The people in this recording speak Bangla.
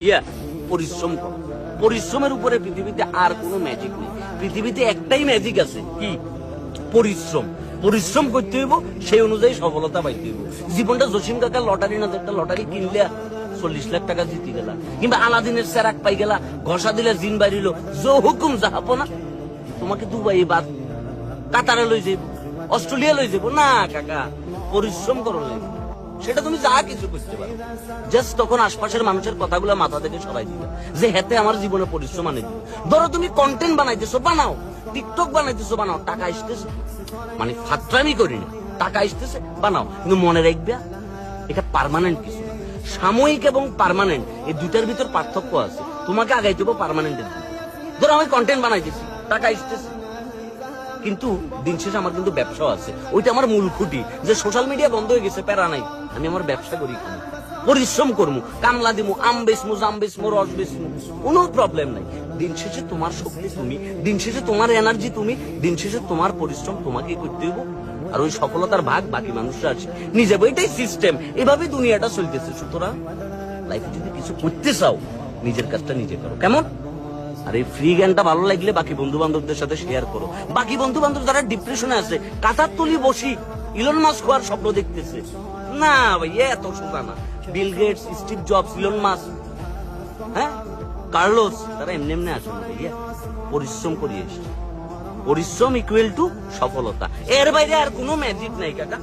ইয়া পরিশ্রম করো। পরিশ্রমের উপরে পৃথিবীতে আর কোনো ম্যাজিক নেই। পৃথিবীতে একটাই ম্যাজিক আছে, কি? পরিশ্রম। পরিশ্রম করতে হইব, সেই অনুযায়ী সফলতা পাইতে হইব। জীবনটা জসিম কাকার লটারি না, একটা লটারি কিনলে 40 লাখ টাকা জিতে গেলা, কিংবা আলাদিনের সেরাক পাই গেলা, ঘষা দিলে জিন বাড়িল, জো হুকুম যাহাবো না। তোমাকে দুবাই বাদ কাতারে লই যাইব, অস্ট্রেলিয়া লই যাবো না কাকা। পরিশ্রম করো লাগবে, সেটা তুমি যা কিছু করতে পারো। জাস্ট তখন আশপাশের মানুষের কথাগুলো মাথা থেকে সরাই দিবে যে হেতে আমার জীবনে পরিশ্রম আনে দিবে। ধরো তুমি কন্টেন্ট বানাইতেছো, বানাও। টিকটক বানাইতেছো, বানাও। টাকা আসতেছে, মানে ফাত্রামি করি না, টাকা আসতেছে, বানাও। কিন্তু মনে রাখবে, এটা পার্মানেন্ট কিছু না। সাময়িক এবং পার্মানেন্ট, এই দুইটার ভিতর পার্থক্য আছে। তোমাকে আগাইতে হবে পার্মানেন্টের দিকে। ধরো আমি কন্টেন্ট বানাইতেছি, টাকা আসতেছে, কিন্তু দিন শেষে আমার কিন্তু ব্যবসাও আছে। ওইটা আমার মূল খুঁটি, যে সোশ্যাল মিডিয়া বন্ধ হয়ে গেছে, প্যারা নাই, আমি আমার ব্যবসা করি, পরিশ্রম করবো, কামলা দিমু, আম বেচমু, জাম বেচমু, রস বেচমু, কোনো প্রবলেম নাই। দিন শেষে তোমার শক্তি তুমি, দিন শেষে তোমার এনার্জি তুমি, দিন শেষে তোমার পরিশ্রম তোমাকে করতে হইব। আর ওই সফলতার ভাগ বাকি মানুষরা আছে নিজে। এটাই সিস্টেম, এভাবেই দুনিয়াটা চলতেছে। সুতরাং লাইফে যদি কিছু করতে চাও, নিজের কাজটা নিজে করো। কেমন? আর এই ফ্রি জ্ঞানটা ভালো লাগলে বাকি বন্ধু বান্ধবদের সাথে শেয়ার করো। বাকি বন্ধু বান্ধব যারা ডিপ্রেশনে আছে, কাঁথার তলি বসি ইলন মাস্ক হওয়ার স্বপ্ন দেখতেছে, না ভাই এত সোজা না। Bill Gates, Steve Jobs, Elon Musk, হ্যাঁ, কার্লোস, তারা এমনি এমনি আসে না ভাইয়া, পরিশ্রম করিয়ে এসছে। পরিশ্রম ইকুয়াল টু সফলতা, এর বাইরে আর কোনো ম্যাজিক নাই কাকা।